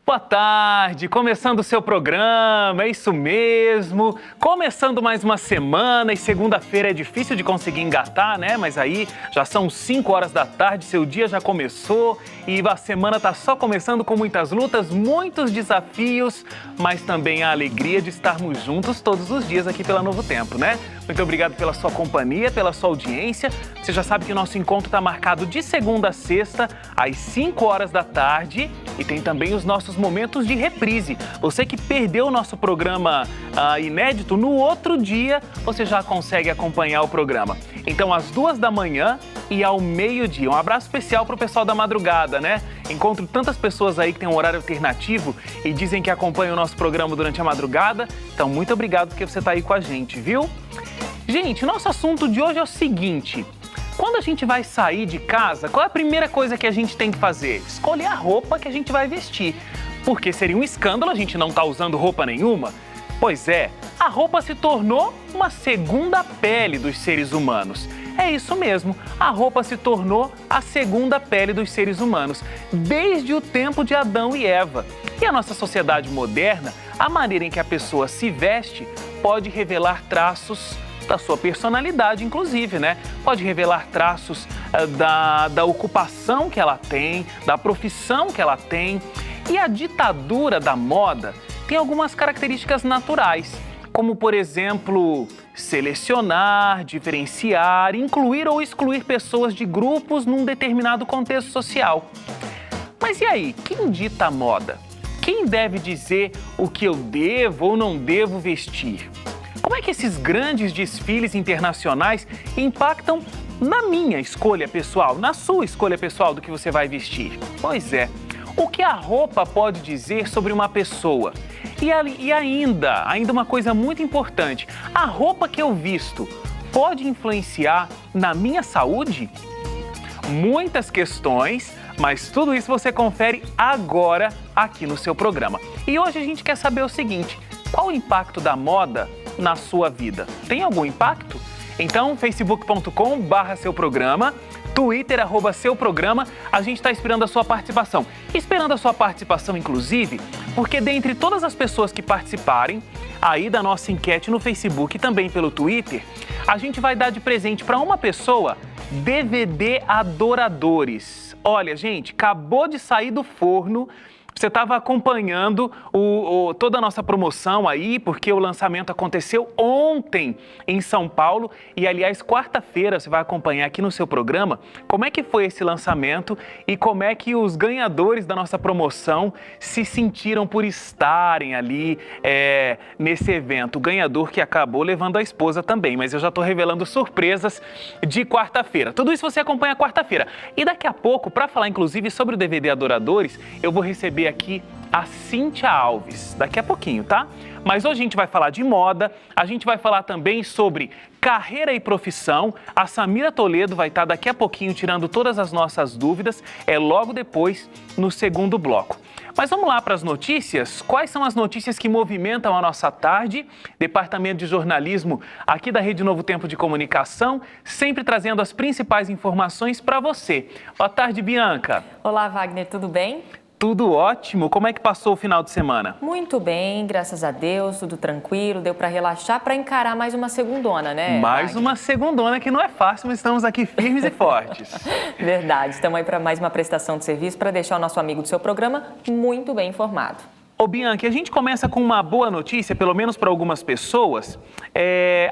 Boa tarde, começando o seu programa, é isso mesmo. Começando mais uma semana e segunda-feira é difícil de conseguir engatar, né? Mas aí já são 5 horas da tarde, seu dia já começou e a semana tá só começando com muitas lutas, muitos desafios, mas também a alegria de estarmos juntos todos os dias aqui pela Novo Tempo, né? Muito obrigado pela sua companhia, pela sua audiência. Você já sabe que o nosso encontro está marcado de segunda a sexta, às 5 horas da tarde. E tem também os nossos momentos de reprise. Você que perdeu o nosso programa inédito, no outro dia você já consegue acompanhar o programa. Então, às 2 da manhã e ao meio-dia. Um abraço especial para o pessoal da madrugada, né? Encontro tantas pessoas aí que têm um horário alternativo e dizem que acompanham o nosso programa durante a madrugada. Então, muito obrigado porque você está aí com a gente, viu? Gente, nosso assunto de hoje é o seguinte: quando a gente vai sair de casa, qual é a primeira coisa que a gente tem que fazer? Escolher a roupa que a gente vai vestir. Porque seria um escândalo a gente não estar usando roupa nenhuma. Pois é, a roupa se tornou uma segunda pele dos seres humanos. É isso mesmo, a roupa se tornou a segunda pele dos seres humanos, desde o tempo de Adão e Eva. E a nossa sociedade moderna, a maneira em que a pessoa se veste pode revelar traços da sua personalidade, inclusive, né? Pode revelar traços da ocupação que ela tem, da profissão que ela tem. E a ditadura da moda tem algumas características naturais, como, por exemplo, selecionar, diferenciar, incluir ou excluir pessoas de grupos num determinado contexto social. Mas e aí, quem dita a moda? Quem deve dizer o que eu devo ou não devo vestir? Como é que esses grandes desfiles internacionais impactam na minha escolha pessoal, na sua escolha pessoal do que você vai vestir? Pois é, o que a roupa pode dizer sobre uma pessoa? E ainda uma coisa muito importante, a roupa que eu visto pode influenciar na minha saúde? Muitas questões, mas tudo isso você confere agora aqui no seu programa. E hoje a gente quer saber o seguinte: qual o impacto da moda na sua vida? Tem algum impacto? Então, facebook.com/seu programa, Twitter, @seu programa, a gente está esperando a sua participação. Esperando a sua participação, inclusive, porque dentre todas as pessoas que participarem aí da nossa enquete no Facebook e também pelo Twitter, a gente vai dar de presente para uma pessoa DVD Adoradores. Olha, gente, acabou de sair do forno. Você estava acompanhando toda a nossa promoção aí, porque o lançamento aconteceu ontem em São Paulo. E, aliás, quarta-feira você vai acompanhar aqui no seu programa como é que foi esse lançamento e como é que os ganhadores da nossa promoção se sentiram por estarem ali nesse evento. O ganhador que acabou levando a esposa também, mas eu já estou revelando surpresas de quarta-feira. Tudo isso você acompanha quarta-feira. E daqui a pouco, para falar inclusive sobre o DVD Adoradores, eu vou receber aqui a Cíntia Alves, daqui a pouquinho, tá? Mas hoje a gente vai falar de moda, a gente vai falar também sobre carreira e profissão. A Samira Toledo vai estar daqui a pouquinho tirando todas as nossas dúvidas, logo depois no segundo bloco. Mas vamos lá para as notícias. Quais são as notícias que movimentam a nossa tarde? Departamento de Jornalismo aqui da Rede Novo Tempo de Comunicação, sempre trazendo as principais informações para você. Boa tarde, Bianca. Olá, Wagner, tudo bem? Tudo ótimo. Como é que passou o final de semana? Muito bem, graças a Deus, tudo tranquilo, deu para relaxar, para encarar mais uma segundona, né? Mais Wagner? uma segundona que não é fácil, mas estamos aqui firmes e fortes. Verdade, estamos aí para mais uma prestação de serviço para deixar o nosso amigo do seu programa muito bem informado. Ô Bianca, a gente começa com uma boa notícia, pelo menos para algumas pessoas.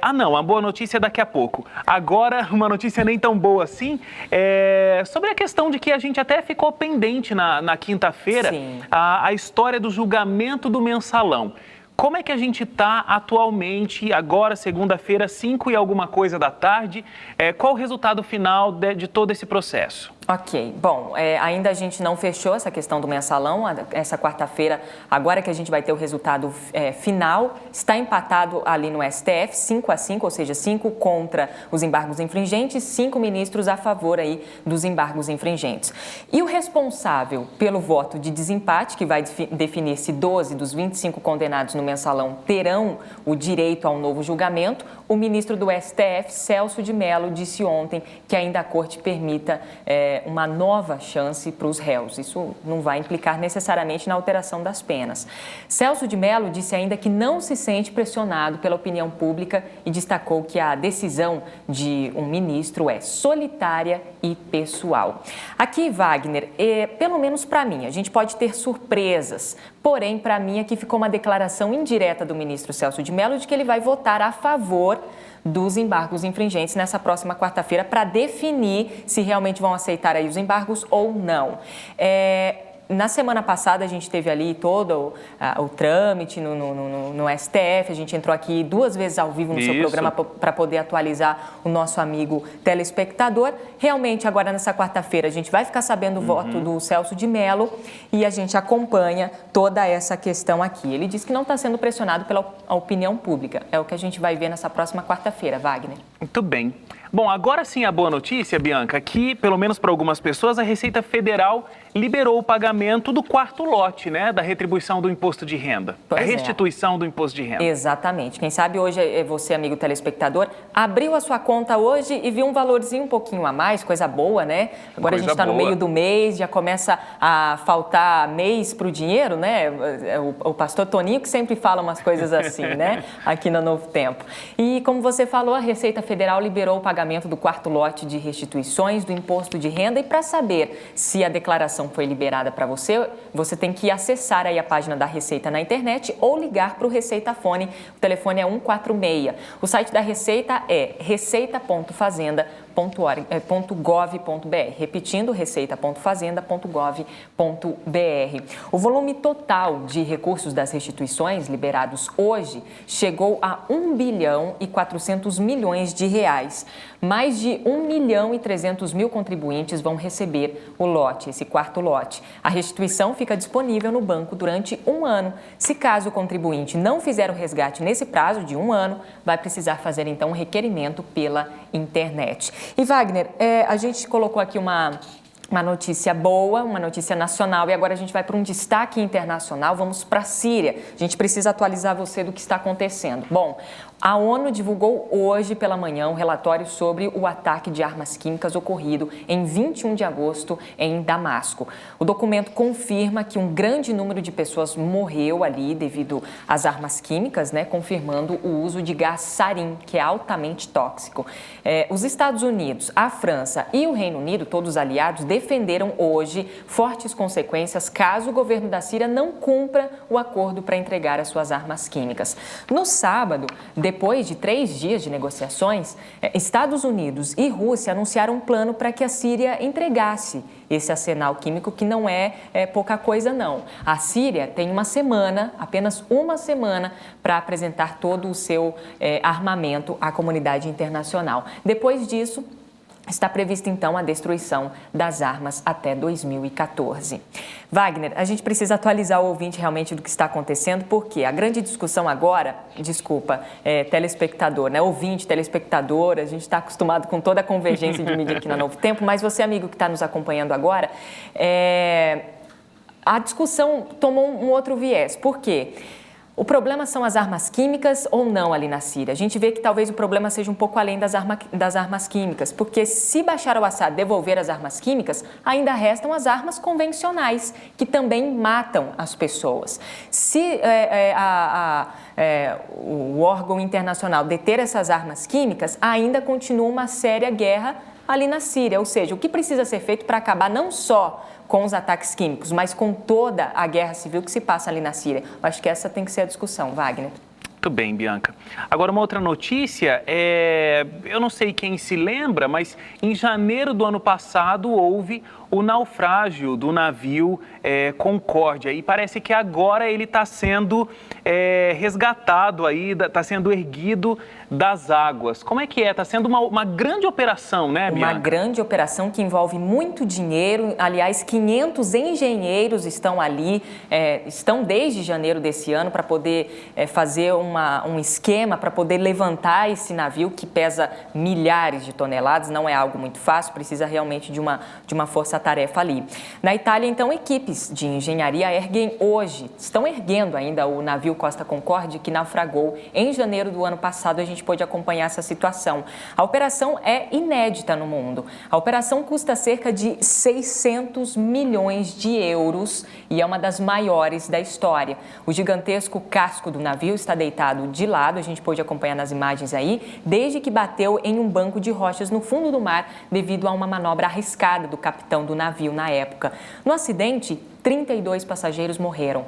A boa notícia é daqui a pouco. Agora, uma notícia nem tão boa assim, sobre a questão de que a gente até ficou pendente na quinta-feira, a história do julgamento do mensalão. Como é que a gente está atualmente, agora, segunda-feira, 5 e alguma coisa da tarde? Qual o resultado final de todo esse processo? Ok, bom, ainda a gente não fechou essa questão do mensalão, essa quarta-feira, agora que a gente vai ter o resultado final, está empatado ali no STF, 5-5, ou seja, 5 contra os embargos infringentes, 5 ministros a favor aí dos embargos infringentes. E o responsável pelo voto de desempate, que vai definir se 12 dos 25 condenados no mensalão terão o direito a um novo julgamento, o ministro do STF, Celso de Mello, disse ontem que ainda a corte permita uma nova chance para os réus. Isso não vai implicar necessariamente na alteração das penas. Celso de Mello disse ainda que não se sente pressionado pela opinião pública e destacou que a decisão de um ministro é solitária e pessoal. Aqui, Wagner, pelo menos para mim, a gente pode ter surpresas, porém, para mim, aqui ficou uma declaração indireta do ministro Celso de Mello de que ele vai votar a favor dos embargos infringentes nessa próxima quarta-feira para definir se realmente vão aceitar aí os embargos ou não. Na semana passada, a gente teve ali todo o trâmite no STF, a gente entrou aqui 2 vezes ao vivo no seu programa para poder atualizar o nosso amigo telespectador. Realmente, agora nessa quarta-feira, a gente vai ficar sabendo o voto do Celso de Mello e a gente acompanha toda essa questão aqui. Ele diz que não está sendo pressionado pela opinião pública. É o que a gente vai ver nessa próxima quarta-feira, Wagner. Muito bem. Bom, agora sim a boa notícia, Bianca, que, pelo menos para algumas pessoas, a Receita Federal liberou o pagamento do 4º lote, né, da retribuição do imposto de renda, a restituição do imposto de renda. Exatamente. Quem sabe hoje você, amigo telespectador, abriu a sua conta hoje e viu um valorzinho um pouquinho a mais, coisa boa, né? Agora a gente está no meio do mês, já começa a faltar mês para o dinheiro, né? O pastor Toninho que sempre fala umas coisas assim, né? Aqui no Novo Tempo. E como você falou, a Receita Federal liberou o pagamento do 4º lote de restituições do imposto de renda e para saber se a declaração foi liberada para você, você tem que acessar aí a página da Receita na internet ou ligar para o Receita Fone. O telefone é 146. O site da Receita é receita.fazenda.gov.br. Repetindo, receita.fazenda.gov.br. O volume total de recursos das restituições liberados hoje chegou a 1 bilhão e 400 milhões de reais. Mais de 1 milhão e 300 mil contribuintes vão receber o lote, esse 4º lote. A restituição fica disponível no banco durante 1 ano. Se caso o contribuinte não fizer o resgate nesse prazo de 1 ano, vai precisar fazer então um requerimento pela internet. E Wagner, a gente colocou aqui uma notícia boa, uma notícia nacional e agora a gente vai para um destaque internacional, vamos para a Síria. A gente precisa atualizar você do que está acontecendo. Bom, a ONU divulgou hoje pela manhã um relatório sobre o ataque de armas químicas ocorrido em 21 de agosto em Damasco. O documento confirma que um grande número de pessoas morreu ali devido às armas químicas, né, confirmando o uso de gás sarin, que é altamente tóxico. Os Estados Unidos, a França e o Reino Unido, todos aliados, defenderam hoje fortes consequências caso o governo da Síria não cumpra o acordo para entregar as suas armas químicas. No sábado, depois de 3 dias de negociações, Estados Unidos e Rússia anunciaram um plano para que a Síria entregasse esse arsenal químico, que não é pouca coisa, não. A Síria tem uma semana, apenas uma semana, para apresentar todo o seu armamento à comunidade internacional. Depois disso, está prevista, então, a destruição das armas até 2014. Wagner, a gente precisa atualizar o ouvinte realmente do que está acontecendo, porque a grande discussão agora, telespectador, né? Ouvinte, telespectador, a gente está acostumado com toda a convergência de mídia aqui na Novo Tempo, mas você, amigo que está nos acompanhando agora, a discussão tomou um outro viés. Por quê? O problema são as armas químicas ou não ali na Síria? A gente vê que talvez o problema seja um pouco além das armas químicas, porque se Bashar al-Assad devolver as armas químicas, ainda restam as armas convencionais, que também matam as pessoas. Se o órgão internacional deter essas armas químicas, ainda continua uma séria guerra ali na Síria, ou seja, o que precisa ser feito para acabar não só com os ataques químicos, mas com toda a guerra civil que se passa ali na Síria. Eu acho que essa tem que ser a discussão, Wagner. Muito bem, Bianca. Agora, uma outra notícia, eu não sei quem se lembra, mas em janeiro do ano passado houve o naufrágio do navio Concórdia e parece que agora ele está sendo resgatado aí, está sendo erguido das águas. Como é que é? Está sendo uma grande operação, né, Bianca? Uma grande operação que envolve muito dinheiro. Aliás, 500 engenheiros estão ali, estão desde janeiro desse ano para poder fazer um esquema para poder levantar esse navio que pesa milhares de toneladas. Não é algo muito fácil, precisa realmente de uma força-tarefa ali. Na Itália, então, equipes de engenharia estão erguendo ainda o navio Costa Concorde, que naufragou em janeiro do ano passado. A gente pôde acompanhar essa situação. A operação é inédita no mundo. A operação custa cerca de 600 milhões de euros e é uma das maiores da história. O gigantesco casco do navio está deitado de lado, a gente pôde acompanhar nas imagens aí, desde que bateu em um banco de rochas no fundo do mar devido a uma manobra arriscada do capitão do navio na época. No acidente, 32 passageiros morreram.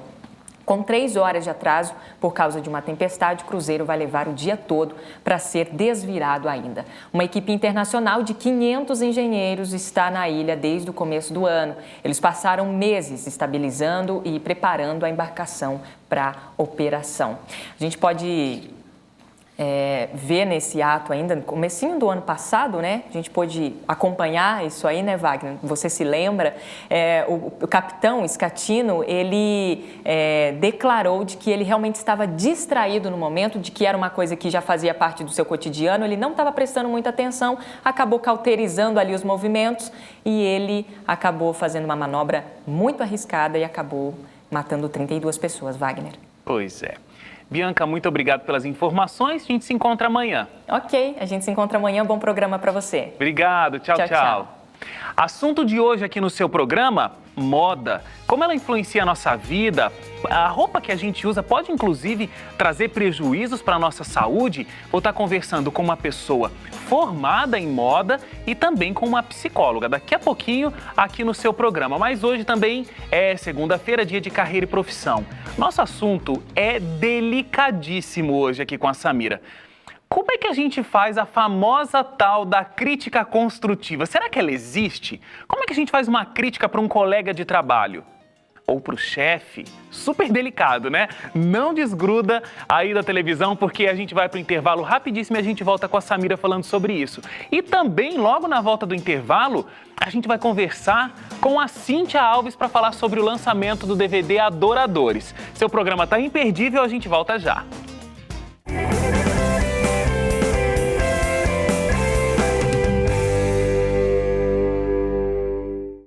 Com 3 horas de atraso, por causa de uma tempestade, o cruzeiro vai levar o dia todo para ser desvirado ainda. Uma equipe internacional de 500 engenheiros está na ilha desde o começo do ano. Eles passaram meses estabilizando e preparando a embarcação para a operação. A gente pode ver nesse ato ainda, no comecinho do ano passado, né? A gente pôde acompanhar isso aí, né, Wagner? Você se lembra? O capitão Scatino, ele declarou de que ele realmente estava distraído no momento, de que era uma coisa que já fazia parte do seu cotidiano, ele não estava prestando muita atenção, acabou cauterizando ali os movimentos e ele acabou fazendo uma manobra muito arriscada e acabou matando 32 pessoas, Wagner. Pois é. Bianca, muito obrigado pelas informações. A gente se encontra amanhã. Ok, a gente se encontra amanhã. Bom programa para você. Obrigado. Tchau, tchau. Assunto de hoje aqui no seu programa, moda. Como ela influencia a nossa vida, a roupa que a gente usa pode inclusive trazer prejuízos para a nossa saúde. Vou estar conversando com uma pessoa formada em moda e também com uma psicóloga daqui a pouquinho aqui no seu programa. Mas hoje também é segunda-feira, dia de carreira e profissão. Nosso assunto é delicadíssimo hoje aqui com a Samira. Como é que a gente faz a famosa tal da crítica construtiva? Será que ela existe? Como é que a gente faz uma crítica para um colega de trabalho? Ou para o chefe? Super delicado, né? Não desgruda aí da televisão, porque a gente vai para o intervalo rapidíssimo e a gente volta com a Samira falando sobre isso. E também, logo na volta do intervalo, a gente vai conversar com a Cíntia Alves para falar sobre o lançamento do DVD Adoradores. Seu programa está imperdível, a gente volta já.